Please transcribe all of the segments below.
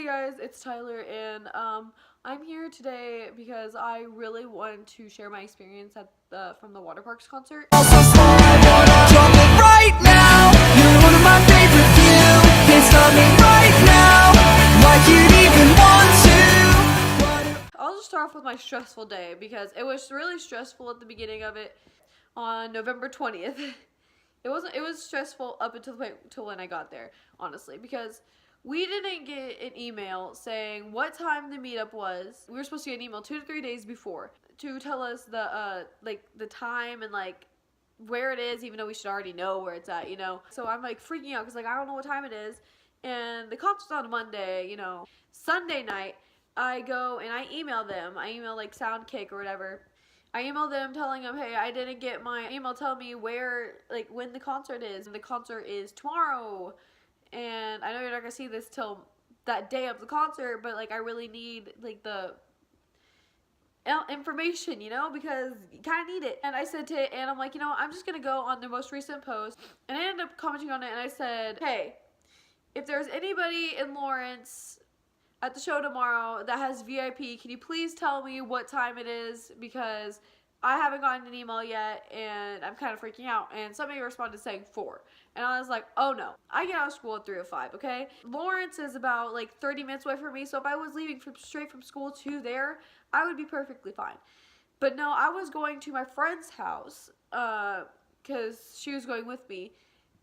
guys, it's Tyler, and I'm here today because I really want to share my experience at from the Waterparks concert. Also slow, I wanna drop it right now. You're one of my favorite few. Can't stop me right now, like you'd even want to. I'll just start off with my stressful day because it was really stressful at the beginning of it on November 20th. It was stressful up until when I got there, honestly, because we didn't get an email saying what time the meetup was. We were supposed to get an email 2 to 3 days before to tell us the time and like where it is, even though we should already know where it's at, you know. So I'm like freaking out because like I don't know what time it is, and the concert's on Monday, you know. Sunday night, I go and I email them. I email like Soundcake or whatever. I emailed them telling them, hey, I didn't get my email telling me where, like, when the concert is. And the concert is tomorrow. And I know you're not going to see this till that day of the concert, but, like, I really need, like, the information, you know, because you kind of need it. And I said to, and I'm like, you know, I'm just going to go on the most recent post. And I ended up commenting on it, and I said, hey, if there's anybody in Lawrence at the show tomorrow that has VIP, can you please tell me what time it is, because I haven't gotten an email yet and I'm kind of freaking out. And somebody responded saying 4, and I was like, oh no, I get out of school at 3:05. Okay, Lawrence is about like 30 minutes away from me, so if I was leaving straight from school to there, I would be perfectly fine. But no, I was going to my friend's house because she was going with me,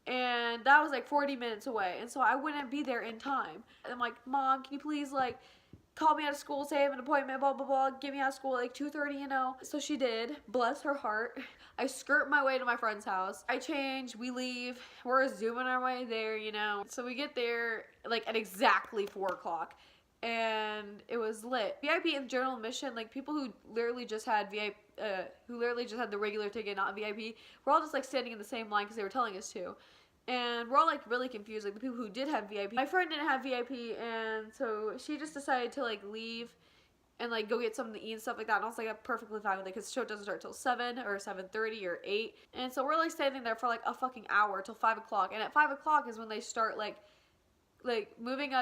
and that was like 40 minutes away, and so I wouldn't be there in time. And I'm like, Mom, can you please like call me out of school, say I have an appointment, blah blah blah, get me out of school at like 2:30, you know. So she did, bless her heart. I skirt my way to my friend's house, I change, we leave, we're zooming our way there, you know. So we get there like at exactly 4 o'clock, and it was lit. VIP and general admission, like people who literally just had VIP, who literally just had the regular ticket, not VIP, we're all just like standing in the same line because they were telling us to. And we're all like really confused, like the people who did have VIP. My friend didn't have VIP, and so she just decided to like leave and like go get something to eat and stuff like that. And I was like, I'm perfectly fine with it because the show doesn't start till 7 or 7:30 or 8. And so we're like standing there for like a fucking hour till 5 o'clock. And at 5 o'clock is when they start like moving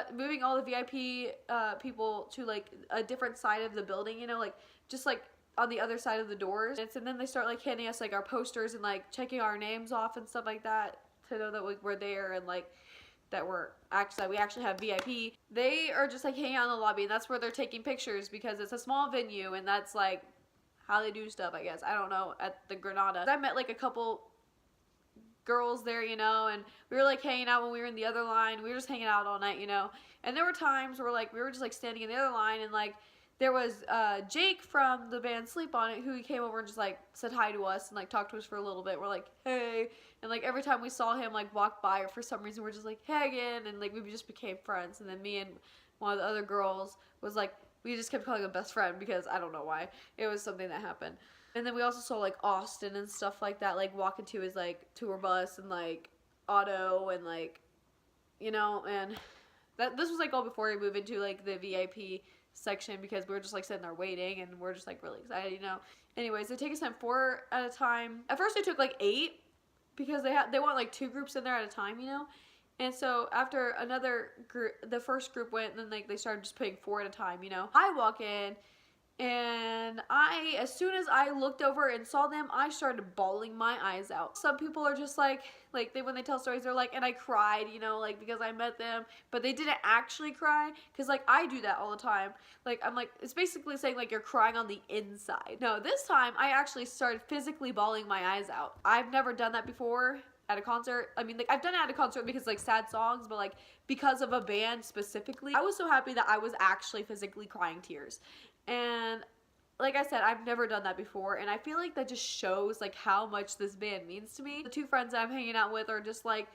all the VIP people to like a different side of the building, you know, like just like on the other side of the doors. And then they start like handing us like our posters and like checking our names off and stuff like that to know that we're there and like that we actually have VIP. They are just like hanging out in the lobby, and that's where they're taking pictures because it's a small venue, and that's like how they do stuff, I guess. I don't know, at the Granada. I met like a couple girls there, you know, and we were like hanging out when we were in the other line. We were just hanging out all night, you know. And there were times where like we were just like standing in the other line, and like there was Jake from the band Sleep On It, who came over and just like said hi to us and like talked to us for a little bit. We're like, hey, and like every time we saw him like walk by, or for some reason we're just like, hey again, and like we just became friends. And then me and one of the other girls was like, we just kept calling him best friend because I don't know why. It was something that happened. And then we also saw like Austin and stuff like that, like walking to his like tour bus and like Otto and like, you know, and this was like all before we moved into like the VIP section because we were just like sitting there waiting, and we're just like really excited, you know. Anyways, they take us in 4 at a time. At first they took like 8 because they want like 2 groups in there at a time, you know. And so after another group, the first group went, and then like they started just putting 4 at a time, you know. I walk in, and as soon as I looked over and saw them, I started bawling my eyes out. Some people are just like when they tell stories, they're like, and I cried, you know, like because I met them, but they didn't actually cry, because like I do that all the time. Like I'm like, it's basically saying like you're crying on the inside. No, this time I actually started physically bawling my eyes out. I've never done that before at a concert. I mean, like I've done it at a concert because like sad songs, but like because of a band specifically, I was so happy that I was actually physically crying tears. And like I said, I've never done that before, and I feel like that just shows like how much this band means to me. The 2 friends that I'm hanging out with are just like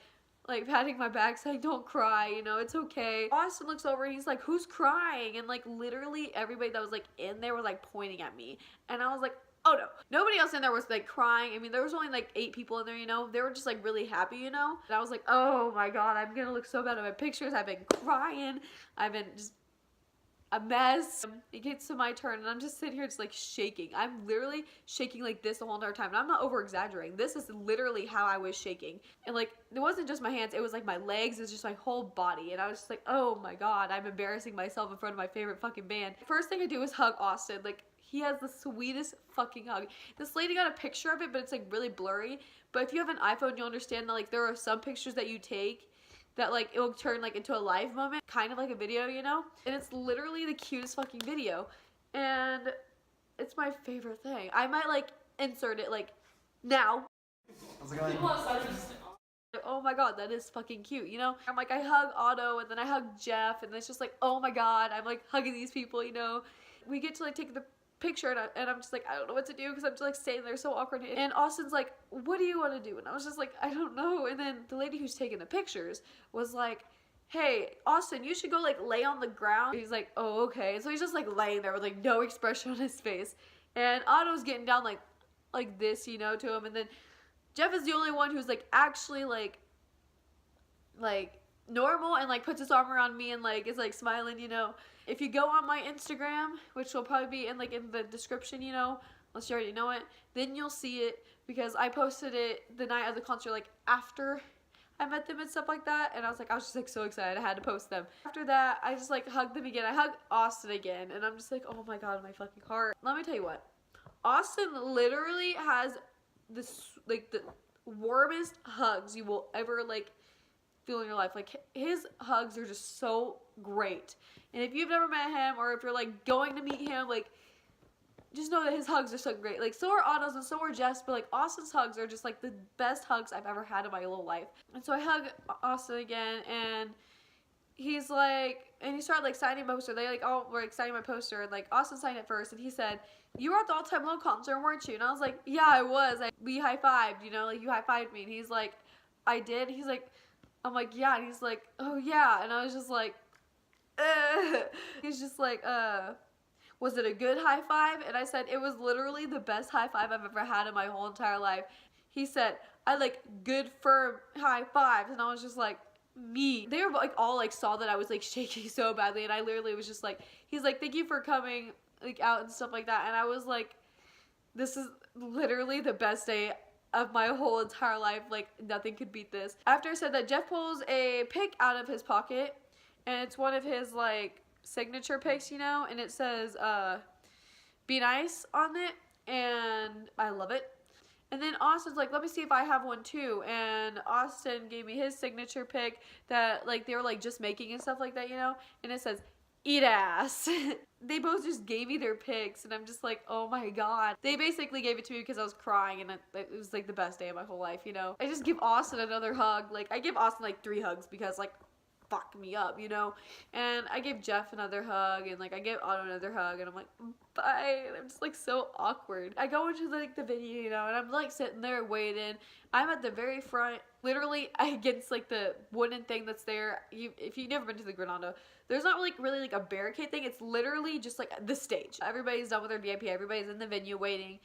patting my back saying, don't cry, you know, it's okay. Austin looks over and he's like, who's crying? And like literally everybody that was like in there was like pointing at me, and I was like, oh no. Nobody else in there was like crying. I mean, there was only like 8 people in there, you know. They were just like really happy, you know. And I was like, oh my god, I'm gonna look so bad in my pictures. I've been crying. I've been just a mess. It gets to my turn and I'm just sitting here just like shaking. I'm literally shaking like this the whole entire time. And I'm not over exaggerating. This is literally how I was shaking. And like, it wasn't just my hands, it was like my legs, it's just my whole body. And I was just like, oh my God, I'm embarrassing myself in front of my favorite fucking band. First thing I do is hug Austin. Like, he has the sweetest fucking hug. This lady got a picture of it, but it's like really blurry. But if you have an iPhone, you'll understand that like there are some pictures that you take that like it will turn like into a live moment, kind of like a video, you know? And it's literally the cutest fucking video. And it's my favorite thing. I might like insert it like now. How's it going? Oh my God, that is fucking cute, you know? I'm like, I hug Otto and then I hug Jeff and it's just like, oh my God, I'm like hugging these people, you know? We get to like take the picture and I'm just like, I don't know what to do because I'm just like standing there so awkward. And Austin's like, what do you want to do? And I was just like, I don't know. And then the lady who's taking the pictures was like, hey, Austin, you should go like lay on the ground. He's like, oh, okay. And so he's just like laying there with like no expression on his face. And Otto's getting down like this, you know, to him. And then Jeff is the only one who's like actually like normal and like puts his arm around me and like is like smiling, you know. If you go on my Instagram, which will probably be in like in the description, you know, unless you already know it, then you'll see it because I posted it the night of the concert, like after I met them and stuff like that. And I was just like so excited I had to post them. After that, I just like hugged them again. I hugged Austin again and I'm just like, oh my God, my fucking heart. Let me tell you what, Austin literally has this like the warmest hugs you will ever like feel in your life. Like his hugs are just so great. And if you've never met him or if you're like going to meet him, like just know that his hugs are so great. Like so are Otto's and so are Jeff's, but like Austin's hugs are just like the best hugs I've ever had in my whole life. And so I hug Austin again and he's like, and he started like signing my poster. They like all were like signing my poster and like Austin signed it first and he said, you were at the All Time Low concert, weren't you? And I was like, yeah, I was. We high-fived, you know, like you high-fived me. And he's like, I did. He's like, I'm like, yeah. And he's like, oh yeah. And I was just like, he's just like, was it a good high five? And I said, it was literally the best high five I've ever had in my whole entire life. He said, I like good firm high fives. And I was just like, me. They were like all like saw that I was like shaking so badly. And I literally was just like, he's like, thank you for coming like out and stuff like that. And I was like, this is literally the best day of my whole entire life. Like nothing could beat this. After I said that, Jeff pulls a pic out of his pocket and it's one of his like signature pics, you know, and it says be nice on it and I love it. And then Austin's like, let me see if I have one too. And Austin gave me his signature pic that like they were like just making and stuff like that, you know, and it says eat ass. They both just gave me their pics and I'm just like, oh my God. They basically gave it to me because I was crying and it was like the best day of my whole life, you know. I just give Austin another hug. Like I give Austin like 3 hugs because like fuck me up, you know. And I gave Jeff another hug and like I gave Otto another hug and I'm like, bye. And I'm just like so awkward. I go into like the video, you know, and I'm like sitting there waiting. I'm at the very front, literally against like the wooden thing that's there. If you've never been to the Granada, there's not really like a barricade thing. It's literally just like the stage. Everybody's done with their VIP. Everybody's in the venue waiting.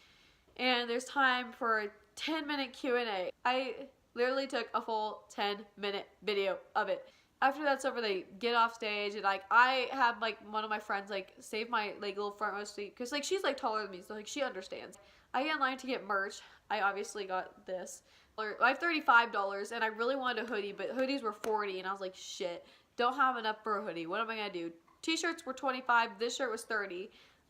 And there's time for a 10-minute Q&A. I literally took a full 10-minute video of it. After that's over, they get off stage and like I have like one of my friends like save my like little front row seat because like she's like taller than me, so like she understands. I get in line to get merch. I obviously got this. I have $35 and I really wanted a hoodie, but hoodies were $40 and I was like, shit, don't have enough for a hoodie. What am I gonna do? T-shirts were $25. This shirt was $30.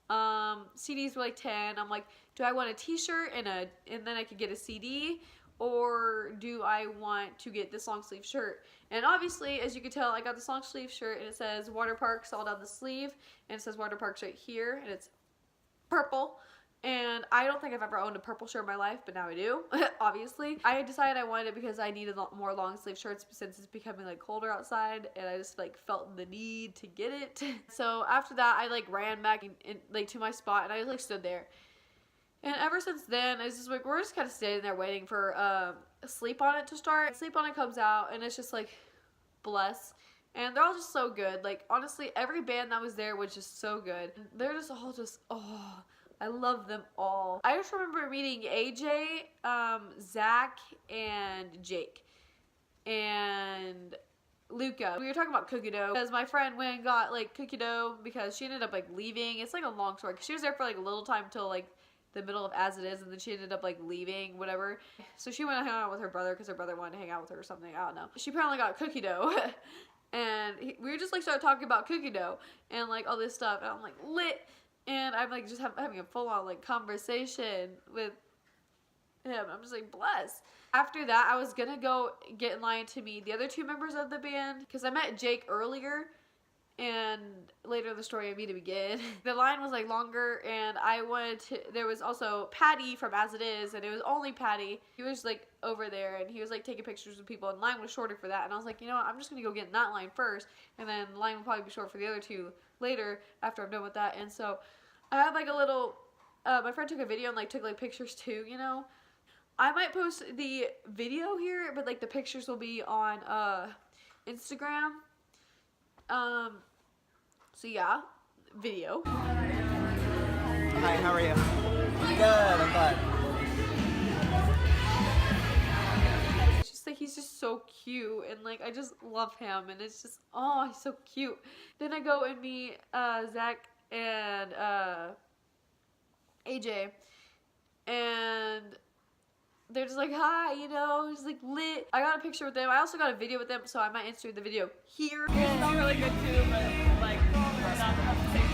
CDs were like $10. I'm like, do I want a T-shirt and then I could get a CD? Or do I want to get this long sleeve shirt? And obviously, as you can tell, I got this long sleeve shirt and it says Waterparks all down the sleeve. And it says Waterparks right here. And it's purple. And I don't think I've ever owned a purple shirt in my life, but now I do, obviously. I decided I wanted it because I needed more long sleeve shirts since it's becoming like colder outside. And I just like felt the need to get it. So after that, I like ran back like to my spot and I like stood there. And ever since then, it's just like, we're just kind of standing there waiting for Sleep On It to start. Sleep On It comes out, and it's just like, bless. And they're all just so good. Like, honestly, every band that was there was just so good. They're just all just, oh, I love them all. I just remember meeting AJ, Zach, and Jake. And Luca. We were talking about cookie dough because my friend went and got like cookie dough because she ended up like leaving. It's like a long story because she was there for like a little time till like the middle of As It Is, and then she ended up like leaving, whatever. So she went and hung out with her brother because her brother wanted to hang out with her or something. I don't know. She apparently got cookie dough. And we were just like started talking about cookie dough and like all this stuff, and I'm like lit, and I'm like just having a full on like conversation with him. I'm just like blessed. After that, I was gonna go get in line to meet the other two members of the band because I met Jake earlier, and later in the story I meet him again. The line was like longer, and I wanted to, there was also Patty from As It Is, and it was only Patty. He was like over there, and he was like taking pictures with people, and the line was shorter for that, and I was like, you know what, I'm just gonna go get in that line first, and then the line will probably be short for the other two later after I'm done with that. And so I had like a little, my friend took a video and like took like pictures too, you know. I might post the video here, but like the pictures will be on Instagram. So yeah, video. Hi, how are you? Good, I'm glad. It's just like he's just so cute, and like I just love him, and it's just, oh, he's so cute. Then I go and meet Zach and AJ, and they're just like, hi, you know, just like lit. I got a picture with them. I also got a video with them, so I might insert the video here. It's not really good too, but like not the same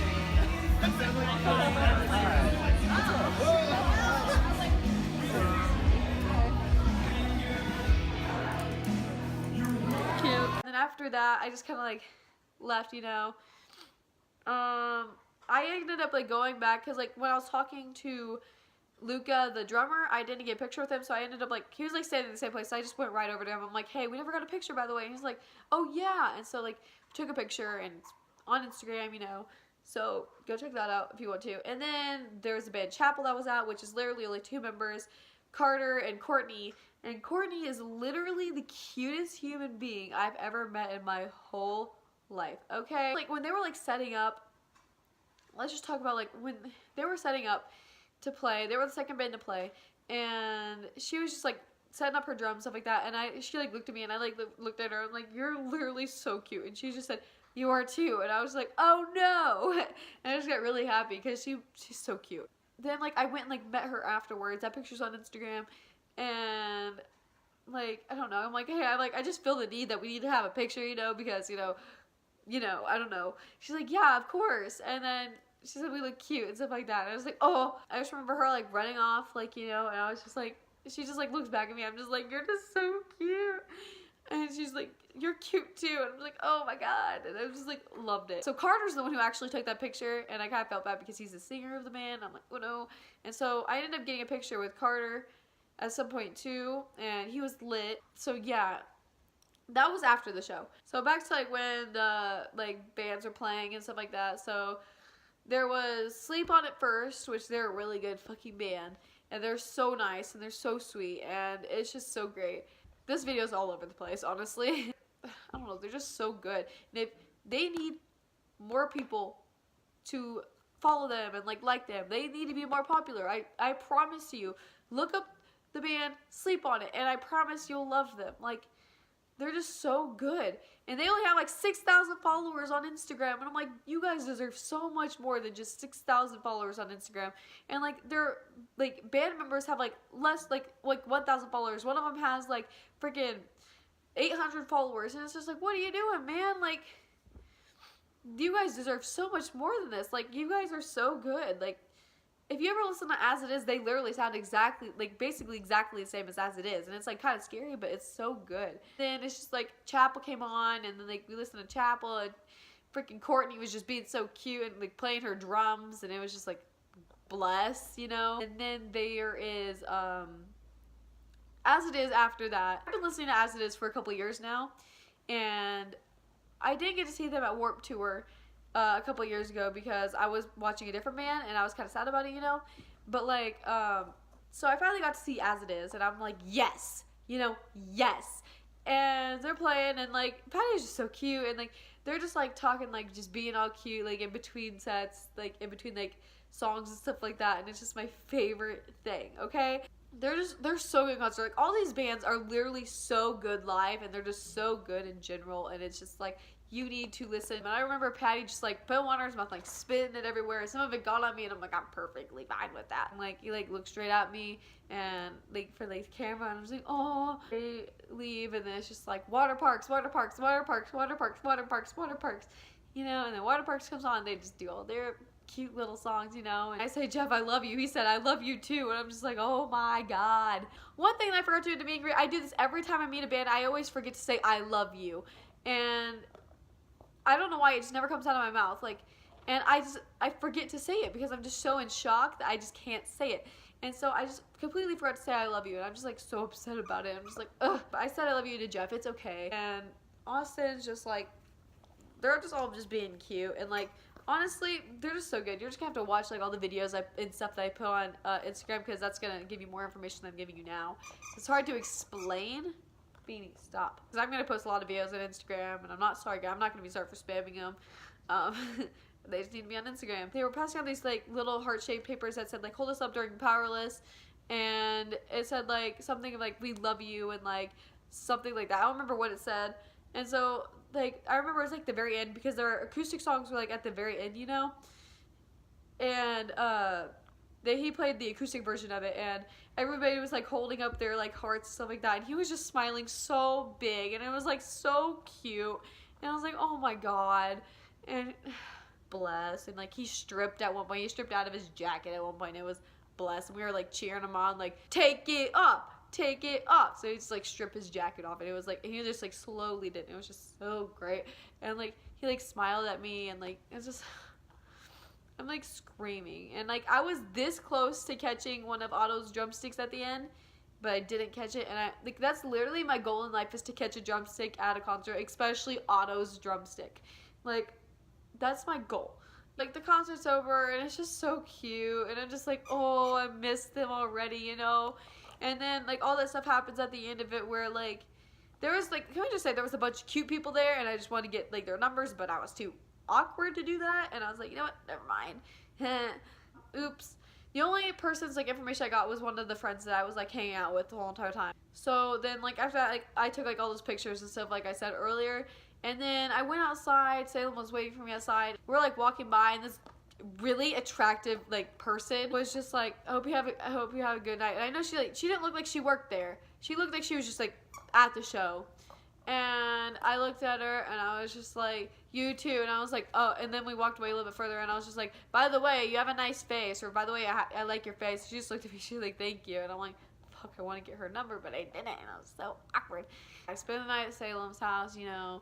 Cute. And then after that, I just kind of like left, you know. I ended up like going back because like when I was talking to Luca, the drummer, I didn't get a picture with him, so I ended up like, he was like standing in the same place, so I just went right over to him. I'm like, hey, we never got a picture, by the way. And he's like, oh yeah. And so like took a picture, and it's on Instagram, you know, so go check that out if you want to. And then there's a band Chapel that was out, which is literally only two members, Carter and Courtney. And Courtney is literally the cutest human being I've ever met in my whole life, okay? Like when they were like setting up, let's just talk about like when they were setting up to play, they were the second band to play, and she was just like setting up her drums, stuff like that, and she like looked at me, and I like looked at her, I'm like, you're literally so cute, and she just said, you are too, and I was like, oh no, and I just got really happy because she's so cute. Then like I went and like met her afterwards. That picture's on Instagram, and like I don't know, I'm like, hey, I just feel the need that we need to have a picture, you know, because you know, I don't know. She's like, yeah, of course, and then she said we look cute and stuff like that. And I was like, oh, I just remember her like running off, like, you know, and I was just like, she just like looks back at me. I'm just like, you're just so cute. And she's like, you're cute too. And I'm like, oh my God. And I just like loved it. So Carter's the one who actually took that picture, and I kind of felt bad because he's the singer of the band. I'm like, oh no. And so I ended up getting a picture with Carter at some point too, and he was lit. So yeah, that was after the show. So back to like when the like bands are playing and stuff like that. So there was Sleep On It First, which they're a really good fucking band, and they're so nice, and they're so sweet, and it's just so great. This video's all over the place, honestly. I don't know, they're just so good. And if they need more people to follow them and like them, they need to be more popular. I promise you, look up the band Sleep On It, and I promise you'll love them. Like, they're just so good. And they only have like 6,000 followers on Instagram. And I'm like, you guys deserve so much more than just 6,000 followers on Instagram. And like their like band members have like less, like 1,000 followers. One of them has like freaking 800 followers. And it's just like, what are you doing, man? Like, you guys deserve so much more than this. Like, you guys are so good. Like, if you ever listen to As It Is, they literally sound exactly, like, basically exactly the same as It Is. And it's, like, kind of scary, but it's so good. Then it's just, like, Chapel came on, and then, like, we listened to Chapel, and freaking Courtney was just being so cute and, like, playing her drums, and it was just, like, bless, you know? And then there is, As It Is after that. I've been listening to As It Is for a couple years now, and I didn't get to see them at Warped Tour a couple years ago because I was watching a different band and I was kind of sad about it, you know, but like so I finally got to see As It Is, and I'm like, yes, you know, yes. And they're playing, and like Patty's just so cute, and like they're just like talking, like just being all cute, like in between sets, like in between like songs and stuff like that, and it's just my favorite thing. Okay, they're so good in concert. Like, all these bands are literally so good live, and they're just so good in general, and it's just like, you need to listen. And I remember Patty just like put one in his mouth, like spitting it everywhere. Some of it got on me, and I'm like, I'm perfectly fine with that. And like, he like looked straight at me, and like for like the camera, and I'm just like, oh. They leave, and then it's just like Waterparks, Waterparks, Waterparks, Waterparks, Waterparks, Waterparks, you know. And then Waterparks comes on, they just do all their cute little songs, you know. And I say, Jeff, I love you. He said, I love you too. And I'm just like, oh my god. One thing that I forgot to do at the meet and greet, I do this every time I meet a band. I always forget to say I love you, and I don't know why, it just never comes out of my mouth. Like, and I forget to say it because I'm just so in shock that I just can't say it. And so I just completely forgot to say I love you, and I'm just like so upset about it. I'm just like, ugh. But I said I love you to Jeff. It's okay. And Austin's just like, they're just all just being cute, and like, honestly, they're just so good. You're just gonna have to watch like all the videos and stuff that I put on Instagram, because that's gonna give you more information than I'm giving you now. It's hard to explain. Beanie, stop. Because I'm gonna post a lot of videos on Instagram, and I'm not sorry, guys. I'm not gonna be sorry for spamming them. They just need to be on Instagram. They were passing out these like little heart-shaped papers that said like, hold us up during powerless, and it said like something like, we love you, and like something like that. I don't remember what it said. And so like, I remember it was like the very end, because their acoustic songs were like at the very end, you know. And he played the acoustic version of it, and everybody was like holding up their like hearts and stuff like that, and he was just smiling so big, and it was like so cute, and I was like, oh my god. And bless. And like, he stripped at one point, he stripped out of his jacket at one point, and it was bless, and we were like cheering him on, like, take it up, take it up. So he just like stripped his jacket off, and it was like, he just like slowly did it. It was just so great. And like, he like smiled at me, and like, it's just, I'm like screaming. And like, I was this close to catching one of Otto's drumsticks at the end, but I didn't catch it. And I like, that's literally my goal in life, is to catch a drumstick at a concert, especially Otto's drumstick. Like, that's my goal. Like, the concert's over, and it's just so cute, and I'm just like, oh, I missed them already, you know. And then like, all that stuff happens at the end of it, where like, there was like, can we just say there was a bunch of cute people there, and I just wanted to get like their numbers, but I was too awkward to do that, and I was like, you know what, never mind. Oops. The only person's like information I got was one of the friends that I was like hanging out with the whole entire time. So then like, after that, like, I took like all those pictures and stuff like I said earlier, and then I went outside. Salem was waiting for me outside. We're like walking by, and this really attractive like person was just like, I hope you have a good night. And I know she didn't look like she worked there. She looked like she was just like at the show. And I looked at her, and I was just like, you too. And I was like, oh. And then we walked away a little bit further, and I was just like, by the way, you have a nice face, or by the way, I like your face. She just looked at me, she was like, thank you. And I'm like, fuck, I want to get her number, but I didn't, and I was so awkward. I spent the night at Salem's house, you know,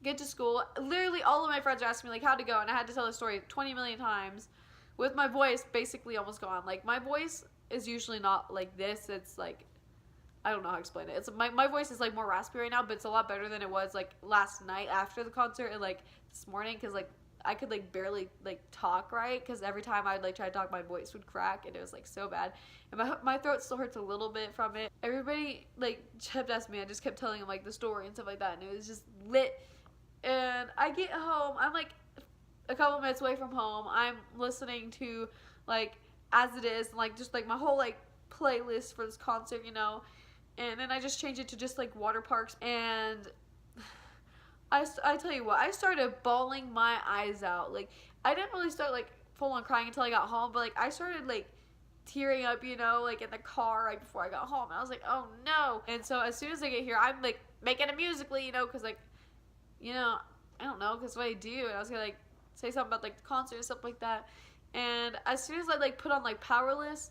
get to school. Literally all of my friends are asking me like, how'd it go, and I had to tell the story 20 million times with my voice basically almost gone. Like, my voice is usually not like this. It's like, I don't know how to explain it. It's my voice is like more raspy right now, but it's a lot better than it was like last night after the concert, and like this morning, because like I could like barely like talk right, because every time I'd like try to talk, my voice would crack, and it was like so bad, and my throat still hurts a little bit from it. Everybody like kept asking me, I just kept telling them like the story and stuff like that, and it was just lit. And I get home, I'm like a couple minutes away from home, I'm listening to like As It Is, and like just like my whole like playlist for this concert, you know. And then I just changed it to just like Waterparks, and I tell you what, I started bawling my eyes out. Like, I didn't really start like full on crying until I got home, but like I started like tearing up, you know, like in the car right before I got home, and I was like, oh no. And so as soon as I get here, I'm like making it musically, you know, because like, you know, I don't know, because what I do, and I was gonna like say something about like the concert and stuff like that. And as soon as I like put on like Powerless,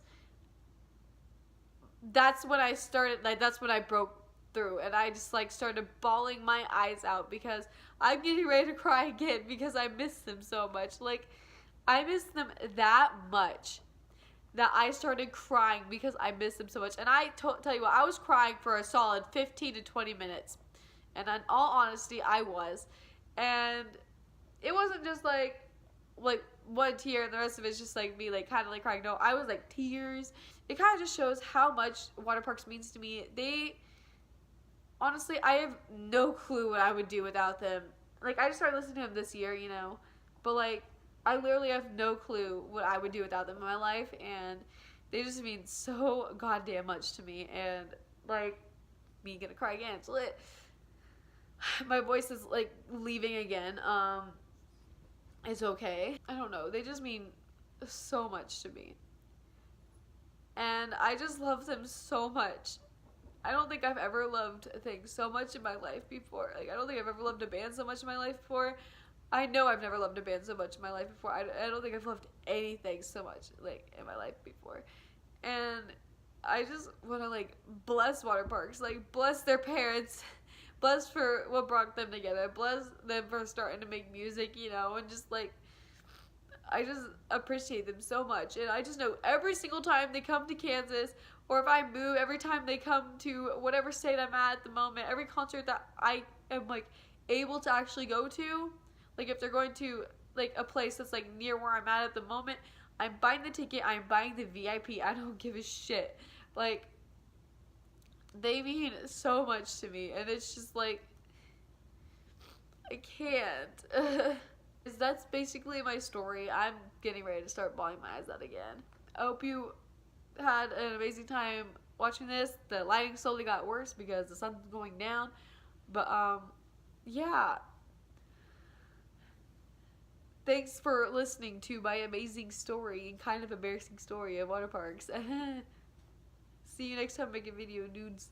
that's when I started, like, that's when I broke through, and I just like started bawling my eyes out, because I'm getting ready to cry again, because I miss them so much. Like, I miss them that much that I started crying because I miss them so much. And I tell you what, I was crying for a solid 15 to 20 minutes, and in all honesty, I was. And it wasn't just like one tear and the rest of it's just like me like kind of like crying. No, I was like tears. It kind of just shows how much Waterparks means to me. Honestly, I have no clue what I would do without them. Like, I just started listening to them this year, you know, but like, I literally have no clue what I would do without them in my life. And they just mean so goddamn much to me. And like, me gonna cry again, it's lit. My voice is like leaving again. It's okay. I don't know, they just mean so much to me. And I just love them so much. I don't think I've ever loved things so much in my life before. Like, I don't think I've ever loved a band so much in my life before. I know I've never loved a band so much in my life before. I don't think I've loved anything so much, like, in my life before. And I just want to, like, bless Waterparks. Like, bless their parents. Bless for what brought them together. Bless them for starting to make music, you know, and just, like, I just appreciate them so much. And I just know every single time they come to Kansas, or if I move, every time they come to whatever state I'm at the moment, every concert that I am, like, able to actually go to, like, if they're going to, like, a place that's, like, near where I'm at the moment, I'm buying the ticket, I'm buying the VIP, I don't give a shit. Like, they mean so much to me, and it's just, like, I can't. That's basically my story. I'm getting ready to start bawling my eyes out again. I hope you had an amazing time watching this. The lighting slowly got worse because the sun's going down. But, yeah. Thanks for listening to my amazing story and kind of embarrassing story of Waterparks. See you next time I make a video, dudes.